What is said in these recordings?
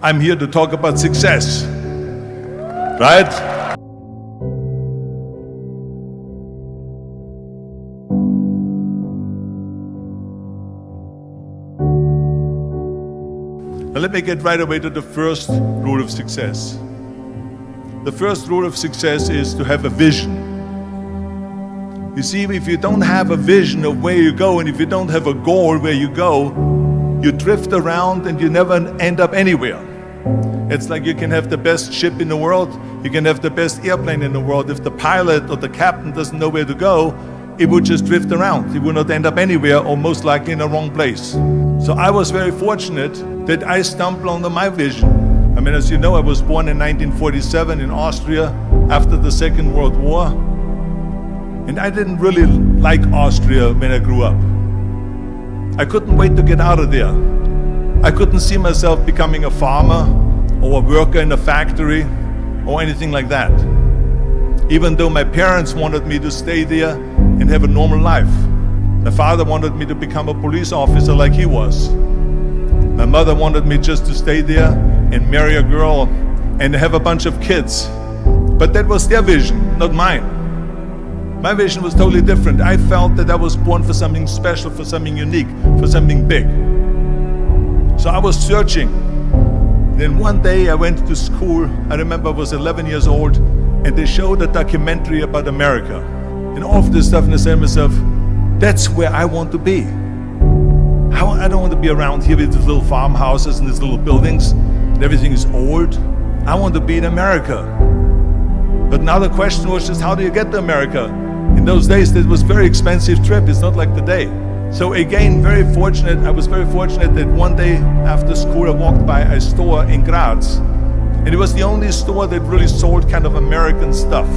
I'm here to talk about success, right? Now let me get right away to the first rule of success. The first rule of success is to have a vision. You see, if you don't have a vision of where you go, and if you don't have a goal where you go, you drift around and you never end up anywhere. It's like you can have the best ship in the world, you can have the best airplane in the world. If the pilot or the captain doesn't know where to go, it would just drift around. It would not end up anywhere, or most likely in the wrong place. So I was very fortunate that I stumbled onto my vision. I mean, as you know, I was born in 1947 in Austria after the Second World War. And I didn't really like Austria when I grew up. I couldn't wait to get out of there. I couldn't see myself becoming a farmer or a worker in a factory or anything like that. Even though my parents wanted me to stay there and have a normal life. My father wanted me to become a police officer like he was. My mother wanted me just to stay there and marry a girl and have a bunch of kids. But that was their vision, not mine. My vision was totally different. I felt that I was born for something special, for something unique, for something big. So I was searching. Then one day I went to school. I remember I was 11 years old, and they showed a documentary about America. And all of this stuff, and I said to myself, that's where I want to be. I don't want to be around here with these little farmhouses and these little buildings, and everything is old. I want to be in America. But now the question was just, how do you get to America? In those days, it was a very expensive trip. It's not like today. So again, I was very fortunate that one day after school, I walked by a store in Graz. And it was the only store that really sold kind of American stuff.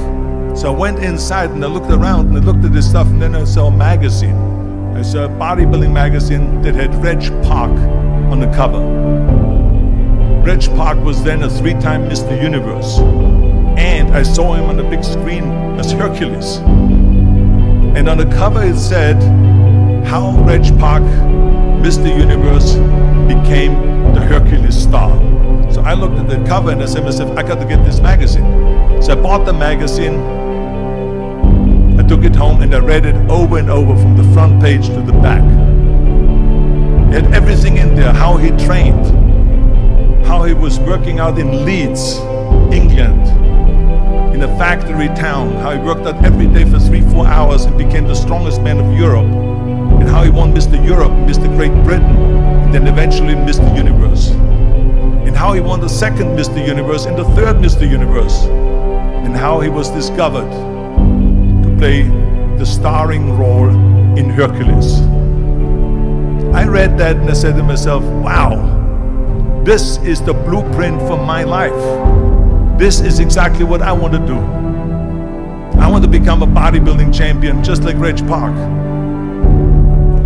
So I went inside and I looked around and I looked at this stuff, and then I saw a magazine. I saw a bodybuilding magazine that had Reg Park on the cover. Reg Park was then a 3-time Mr. Universe. And I saw him on the big screen as Hercules. And on the cover it said, how Reg Park, Mr. Universe, became the Hercules star. So I looked at the cover and I said to myself, I got to get this magazine. So I bought the magazine, I took it home and I read it over and over from the front page to the back. It had everything in there, how he trained, how he was working out in Leeds, England, in a factory town, how he worked out every day for 3-4 hours and became the strongest man of Europe, and how he won Mr. Europe, Mr. Great Britain, and then eventually Mr. Universe, and how he won the second Mr. Universe and the third Mr. Universe, and how he was discovered to play the starring role in Hercules. I read that and I said to myself, wow, this is the blueprint for my life. This is exactly what I want to do. I want to become a bodybuilding champion just like Reg Park.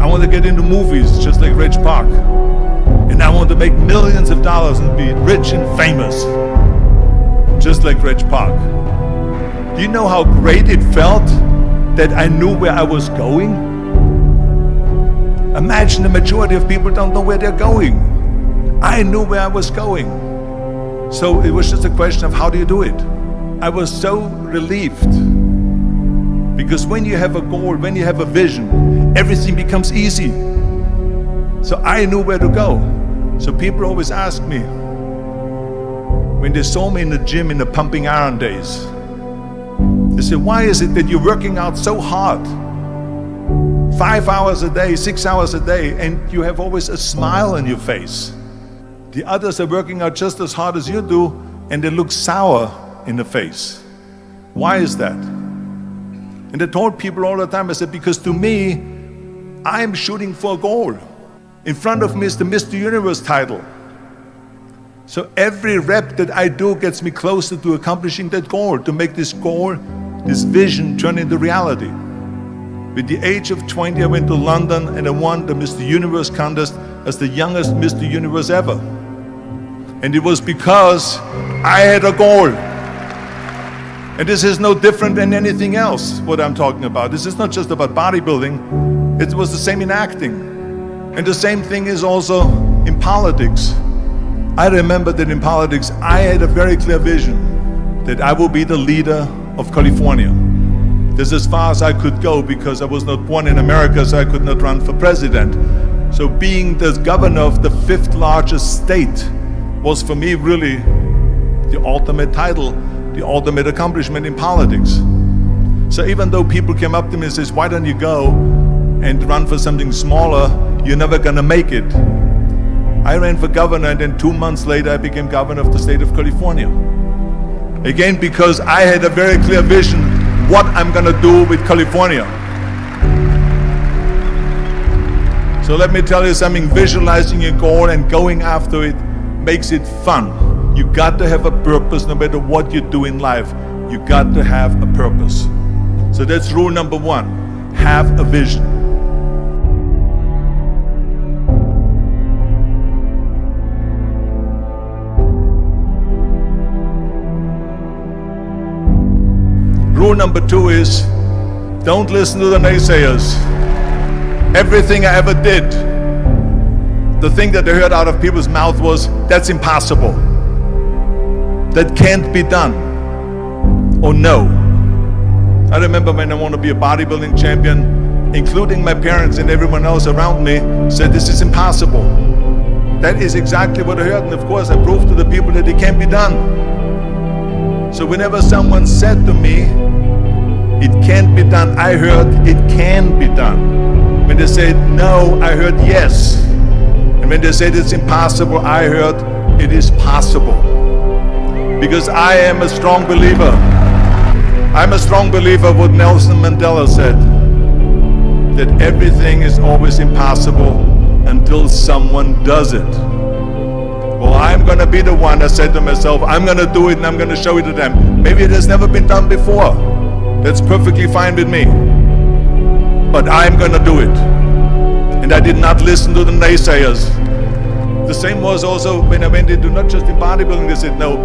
I want to get into movies just like Reg Park. And I want to make millions of dollars and be rich and famous just like Reg Park. Do you know how great it felt that I knew where I was going? Imagine the majority of people don't know where they're going. I knew where I was going. So it was just a question of how do you do it? I was so relieved. Because when you have a goal, when you have a vision, everything becomes easy. So I knew where to go. So people always ask me, when they saw me in the gym in the pumping iron days, they said, why is it that you're working out so hard? 5 hours a day, 6 hours a day, and you have always a smile on your face. The others are working out just as hard as you do, and they look sour in the face. Why is that? And I told people all the time, I said, because to me, I'm shooting for a goal. In front of me is the Mr. Universe title. So every rep that I do gets me closer to accomplishing that goal, to make this goal, this vision turn into reality. With the age of 20, I went to London and I won the Mr. Universe contest as the youngest Mr. Universe ever. And it was because I had a goal. And this is no different than anything else, what I'm talking about. This is not just about bodybuilding. It was the same in acting. And the same thing is also in politics. I remember that in politics, I had a very clear vision that I will be the leader of California. This is as far as I could go because I was not born in America, so I could not run for president. So being the governor of the 5th largest state was for me really the ultimate title, the ultimate accomplishment in politics. So even though people came up to me and says, why don't you go and run for something smaller, you're never gonna make it. I ran for governor, and then 2 months later I became governor of the state of California. Again, because I had a very clear vision what I'm gonna do with California. So let me tell you something, visualizing your goal and going after it makes it fun. You got to have a purpose no matter what you do in life. You got to have a purpose. So that's rule number 1, have a vision. Rule number 2 is, don't listen to the naysayers. Everything I ever did, the thing that I heard out of people's mouth was, that's impossible. That can't be done. Or no. I remember when I wanted to be a bodybuilding champion, including my parents and everyone else around me, said this is impossible. That is exactly what I heard, and of course I proved to the people that it can be done. So whenever someone said to me, it can't be done, I heard it can be done. When they said no, I heard yes. And when they said it's impossible, I heard it is possible. Because I am a strong believer. I'm a strong believer what Nelson Mandela said, that everything is always impossible until someone does it. Well, I'm gonna be the one that said to myself, I'm gonna do it and I'm gonna show it to them. Maybe it has never been done before. That's perfectly fine with me. But I'm gonna do it. And I did not listen to the naysayers. The same was also when I went into not just in bodybuilding, they said no.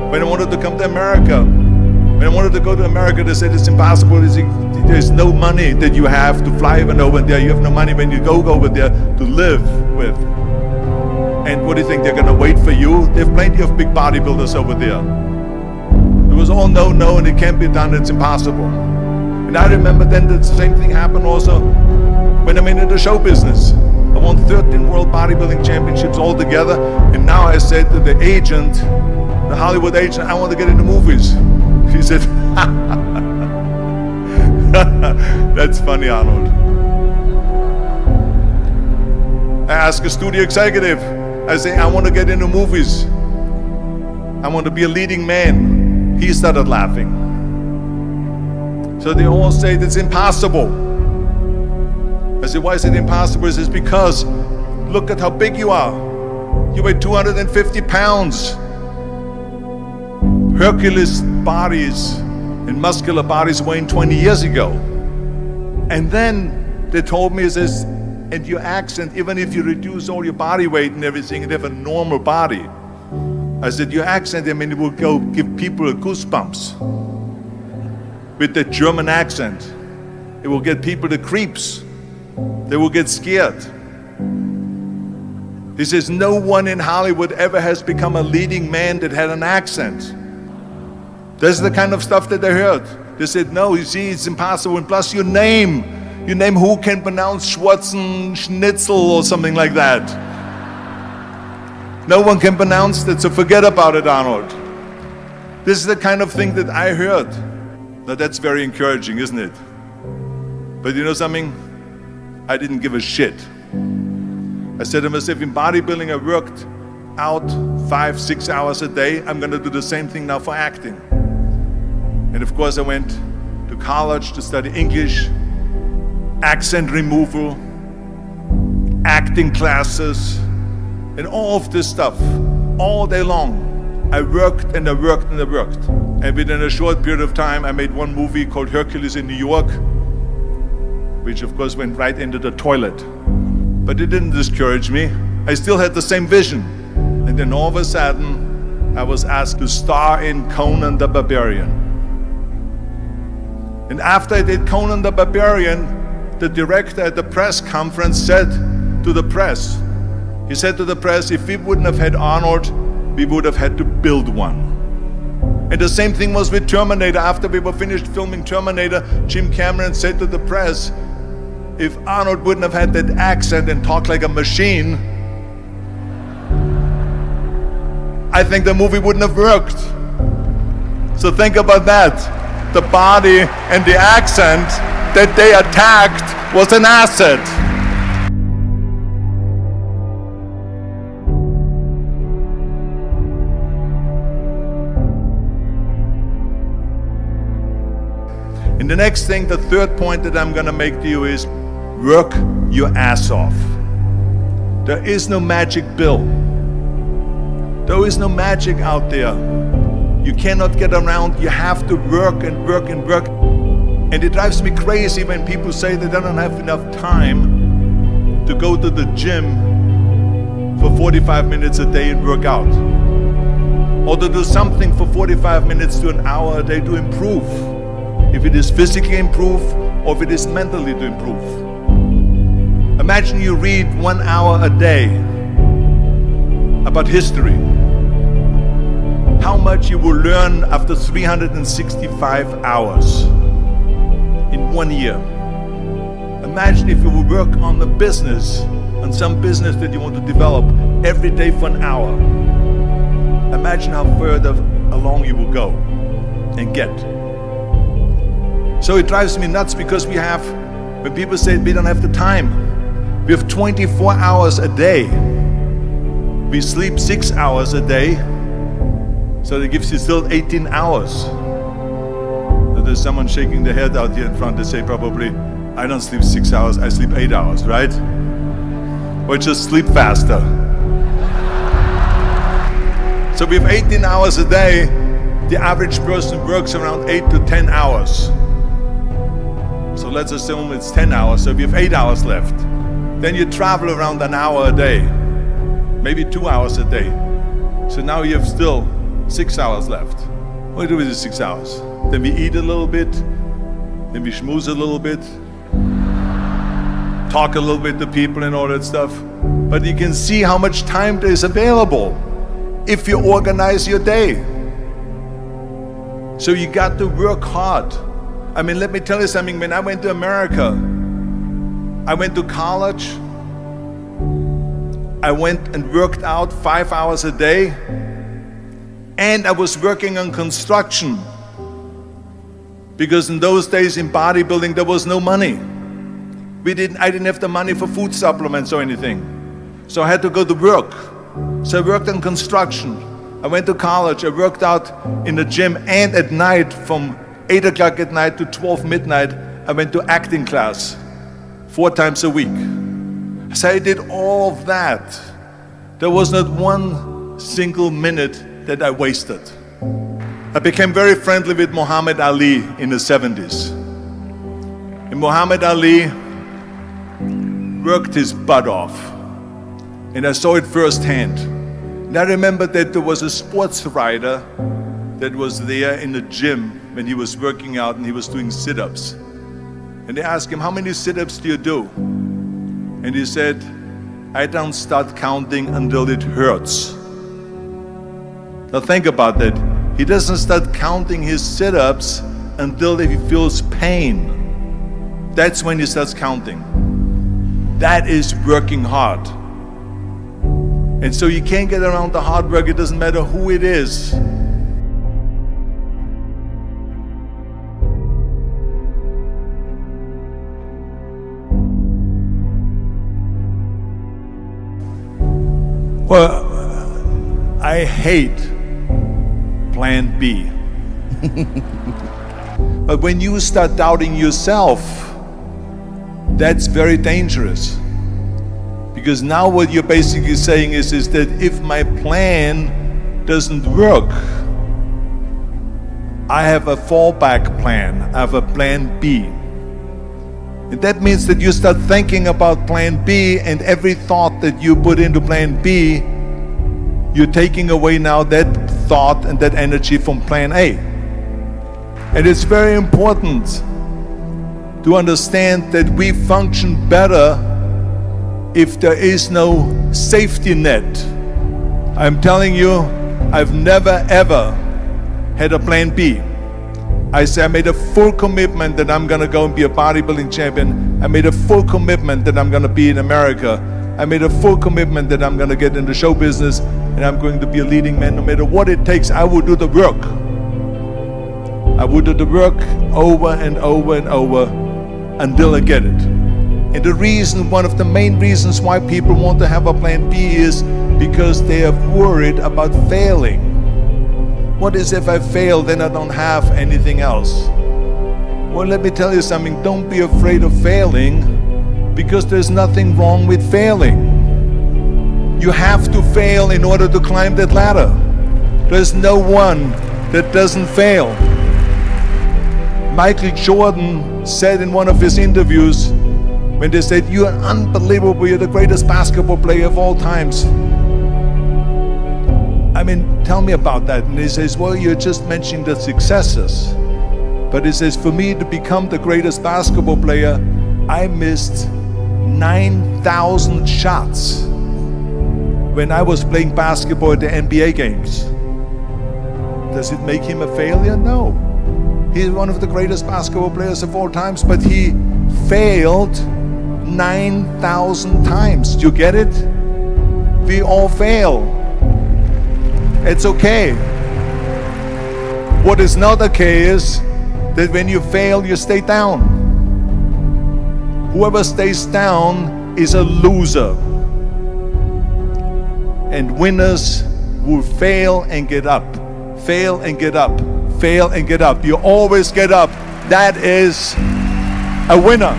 When I wanted to come to America, when I wanted to go to America, they said it's impossible. There's no money that you have to fly even over there. You have no money when you go over there to live with. And what do you think, they're gonna wait for you? They have plenty of big bodybuilders over there. It was all no, and it can't be done, it's impossible. And I remember then that the same thing happened also when I went into show business. I won 13 world bodybuilding championships altogether, and now I said to the agent, the Hollywood agent, I want to get into movies. He said, that's funny, Arnold. I asked a studio executive, I say, I want to get into movies. I want to be a leading man. He started laughing. So they all say it's impossible. I said, why is it impossible? He says, because look at how big you are. You weigh 250 pounds. Hercules bodies and muscular bodies weighing 20 years ago. And then they told me, says, and your accent, even if you reduce all your body weight and everything and have a normal body, I said, your accent, I mean, it will go give people goosebumps. With the German accent, it will get people the creeps. They will get scared. He says, no one in Hollywood ever has become a leading man that had an accent. That's the kind of stuff that they heard. They said, no, you see, it's impossible. And plus your name who can pronounce Schwarzenegger or something like that. No one can pronounce that, so forget about it, Arnold. This is the kind of thing that I heard. Now that's very encouraging, isn't it? But you know something? I didn't give a shit. I said to myself, in bodybuilding I worked out 5-6 hours a day. I'm gonna do the same thing now for acting. And of course I went to college to study English, accent removal, acting classes, and all of this stuff, all day long. I worked and I worked and I worked. And within a short period of time, I made one movie called Hercules in New York, which of course went right into the toilet. But it didn't discourage me. I still had the same vision. And then all of a sudden, I was asked to star in Conan the Barbarian. And after I did Conan the Barbarian, the director at the press conference said to the press, he said to the press, if we wouldn't have had Arnold, we would have had to build one. And the same thing was with Terminator. After we were finished filming Terminator, Jim Cameron said to the press, if Arnold wouldn't have had that accent and talked like a machine, I think the movie wouldn't have worked. So think about that. The body and the accent that they attacked was an asset. And the next thing, the third point that I'm going to make to you is work your ass off. There is no magic pill. There is no magic out there. You cannot get around. You have to work and work and work. And it drives me crazy when people say they don't have enough time to go to the gym for 45 minutes a day and work out. Or to do something for 45 minutes to an hour a day to improve. If it is physically improve or if it is mentally to improve. Imagine you read 1 hour a day about history. How much you will learn after 365 hours in 1 year. Imagine if you will work on the business, on some business that you want to develop every day for an hour. Imagine how further along you will go and get. So it drives me nuts because we have, when people say we don't have the time, we have 24 hours a day. We sleep 6 hours a day, so that gives you still 18 hours. So there's someone shaking their head out here in front. They say probably, I don't sleep 6 hours, I sleep 8 hours, right? Or just sleep faster. So we have 18 hours a day. The average person works around 8 to 10 hours. So let's assume it's 10 hours, so we have 8 hours left. Then you travel around an hour a day, maybe 2 hours a day. So now you have still 6 hours left. What do we do with the 6 hours? Then we eat a little bit, then we schmooze a little bit, talk a little bit to people and all that stuff. But you can see how much time there is available if you organize your day. So you got to work hard. I mean, let me tell you something. When I went to America, I went to college. I went and worked out 5 hours a day. And I was working on construction. Because in those days in bodybuilding, there was no money. I didn't have the money for food supplements or anything. So I had to go to work. So I worked on construction. I went to college. I worked out in the gym, and at night from 8 o'clock at night to 12 midnight, I went to acting class 4 times a week. So I did all of that. There was not one single minute that I wasted. I became very friendly with Muhammad Ali in the 70s. And Muhammad Ali worked his butt off. And I saw it firsthand. And I remember that there was a sports writer that was there in the gym when he was working out and he was doing sit-ups. And they asked him, how many sit-ups do you do? And he said, I don't start counting until it hurts. Now think about that. He doesn't start counting his sit-ups until he feels pain. That's when he starts counting. That is working hard. And so you can't get around the hard work. It doesn't matter who it is. Well, I hate plan B. But when you start doubting yourself, that's very dangerous. Because now what you're basically saying is that if my plan doesn't work, I have a fallback plan, I have a plan B. And that means that you start thinking about plan B, and every thought that you put into plan B, you're taking away now that thought and that energy from plan A. And it's very important to understand that we function better if there is no safety net. I'm telling you, I've never ever had a plan B. I say I made a full commitment that I'm gonna go and be a bodybuilding champion. I made a full commitment that I'm gonna be in America. I made a full commitment that I'm gonna get into show business and I'm going to be a leading man. No matter what it takes, I will do the work. I will do the work over and over and over until I get it. And the reason, one of the main reasons why people want to have a plan B is because they are worried about failing. What is if I fail, then I don't have anything else? Well, let me tell you something, don't be afraid of failing, because there's nothing wrong with failing. You have to fail in order to climb that ladder. There's no one that doesn't fail. Michael Jordan said in one of his interviews, when they said, "You are unbelievable, you're the greatest basketball player of all times." I mean, tell me about that. And he says, well, you're just mentioning the successes. But he says, for me to become the greatest basketball player, I missed 9,000 shots when I was playing basketball at the NBA games. Does it make him a failure? No. He's one of the greatest basketball players of all times, but he failed 9,000 times. Do you get it? We all fail. It's okay. What is not okay is that when you fail, you stay down. Whoever stays down is a loser. And winners will fail and get up. Fail and get up. Fail and get up. You always get up. That is a winner.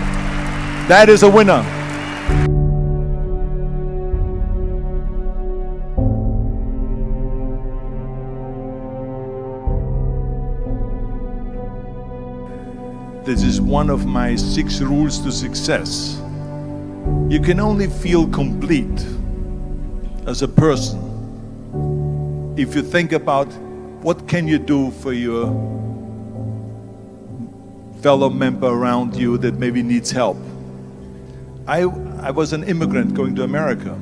That is a winner. This is one of my 6 rules to success. You can only feel complete as a person if you think about what can you do for your fellow member around you that maybe needs help. I was an immigrant going to America,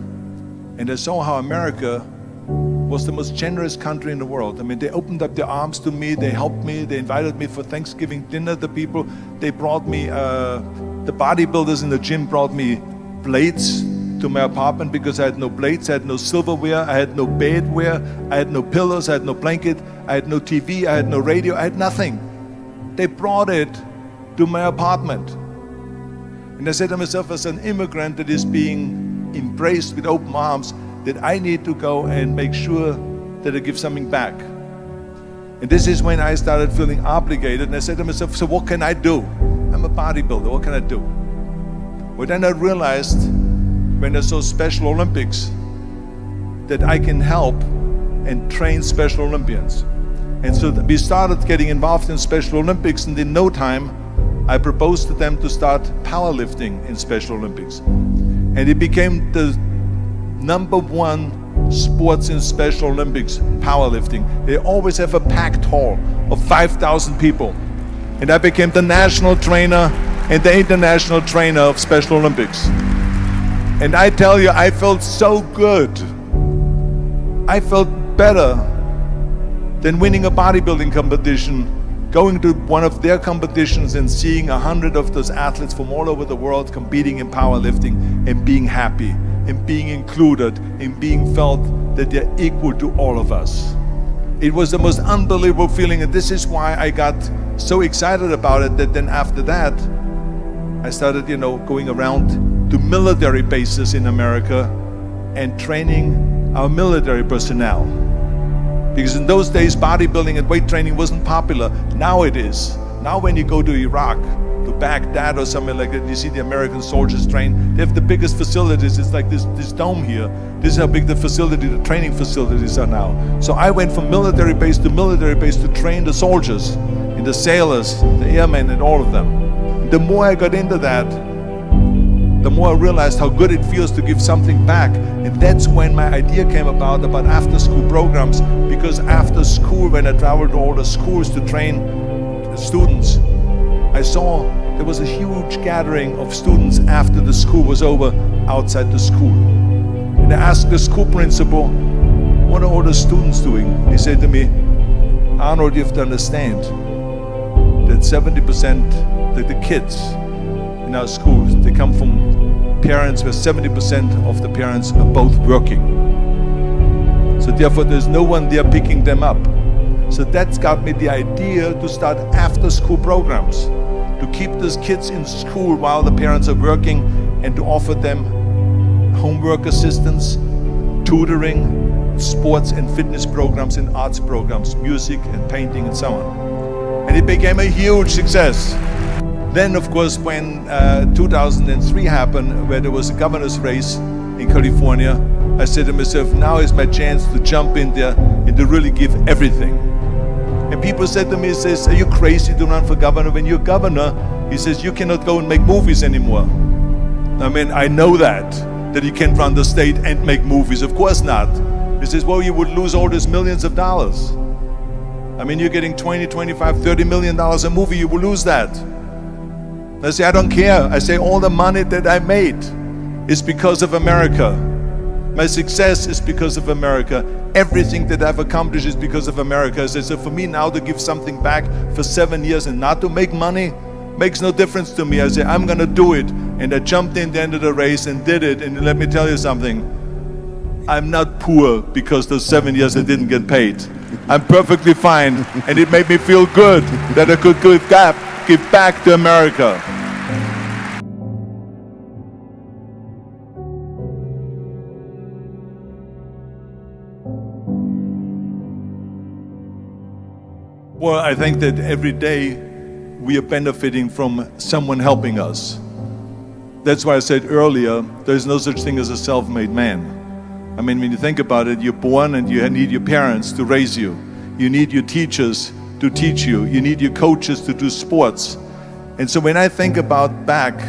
and I saw how America was the most generous country in the world. I mean, they opened up their arms to me, they helped me, they invited me for Thanksgiving dinner, the people. They brought me, the bodybuilders in the gym brought me plates to my apartment because I had no plates, I had no silverware, I had no bedware, I had no pillows, I had no blanket, I had no TV, I had no radio, I had nothing. They brought it to my apartment. And I said to myself, as an immigrant that is being embraced with open arms, that I need to go and make sure that I give something back. And this is when I started feeling obligated, and I said to myself, so what can I do? I'm a bodybuilder, what can I do? Well, then I realized, when I saw Special Olympics, that I can help and train Special Olympians. And so we started getting involved in Special Olympics, and in no time, I proposed to them to start powerlifting in Special Olympics. And it became the #1 sports in Special Olympics, powerlifting. They always have a packed hall of 5,000 people. And I became the national trainer and the international trainer of Special Olympics. And I tell you, I felt so good. I felt better than winning a bodybuilding competition, going to one of their competitions and seeing 100 of those athletes from all over the world competing in powerlifting and being happy and being included and being felt that they're equal to all of us. It was the most unbelievable feeling, and this is why I got so excited about it that then after that I started, going around to military bases in America and training our military personnel. Because in those days, bodybuilding and weight training wasn't popular. Now it is. Now when you go to Iraq, to Baghdad or somewhere like that, you see the American soldiers train. They have the biggest facilities. It's like this dome here. This is how big the training facilities are now. So I went from military base to train the soldiers and the sailors, the airmen and all of them. The more I got into that, the more I realized how good it feels to give something back. And that's when my idea came about after-school programs, because after school, when I traveled to all the schools to train students, I saw there was a huge gathering of students after the school was over outside the school. And I asked the school principal, what are all the students doing? They say to me, Arnold, you have to understand that 70% that the kids in our schools, they come from parents where 70% of the parents are both working. So therefore there's no one there picking them up. So that's got me the idea to start after school programs, to keep those kids in school while the parents are working and to offer them homework assistance, tutoring, sports and fitness programs and arts programs, music and painting and so on. And it became a huge success. Then of course when 2003 happened, where there was a governor's race in California, I said to myself, now is my chance to jump in there and to really give everything. And people said to me, he says, are you crazy to run for governor? When you're governor, he says, you cannot go and make movies anymore. I mean, I know that you can't run the state and make movies. Of course not. He says, well, you would lose all these millions of dollars. I mean, you're getting 20, 25, $30 million a movie, you will lose that. I say, I don't care. I say, all the money that I made is because of America. My success is because of America. Everything that I've accomplished is because of America. I say, so for me now to give something back for 7 years and not to make money makes no difference to me. I say, I'm gonna do it. And I jumped in the end of the race and did it. And let me tell you something. I'm not poor because those 7 years I didn't get paid. I'm perfectly fine. And it made me feel good that I could give back to America. Well, I think that every day we are benefiting from someone helping us. That's why I said earlier, there's no such thing as a self-made man. I mean, when you think about it, you're born and you need your parents to raise you. You need your teachers to teach you. You need your coaches to do sports. And so when I think about back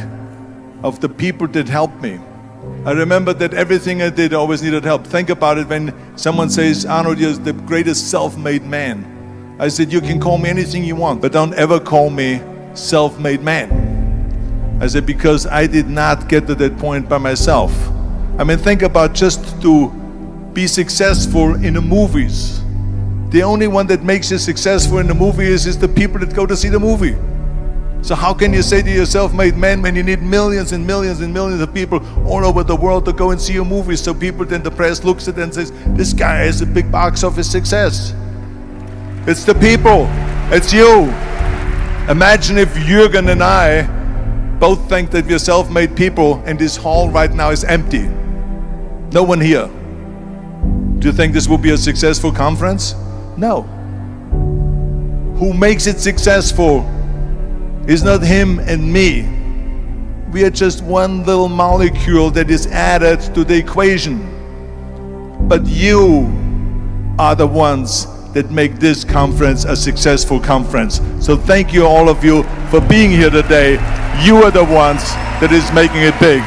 of the people that helped me, I remember that everything I did always needed help. Think about it when someone says, Arnold, you're the greatest self-made man. I said, you can call me anything you want, but don't ever call me self-made man. I said, because I did not get to that point by myself. I mean, think about just to be successful in the movies. The only one that makes you successful in the movie is the people that go to see the movie. So how can you say to you're self-made man when you need millions and millions and millions of people all over the world to go and see your movie? So people, then the press looks at it and says, this guy has a big box office success. It's the people, it's you. Imagine if Jürgen and I both think that we're self-made people and this hall right now is empty. No one here. Do you think this will be a successful conference? No. Who makes it successful is not him and me. We are just one little molecule that is added to the equation. But you are the ones that make this conference a successful conference. So thank you all of you for being here today. You are the ones that is making it big.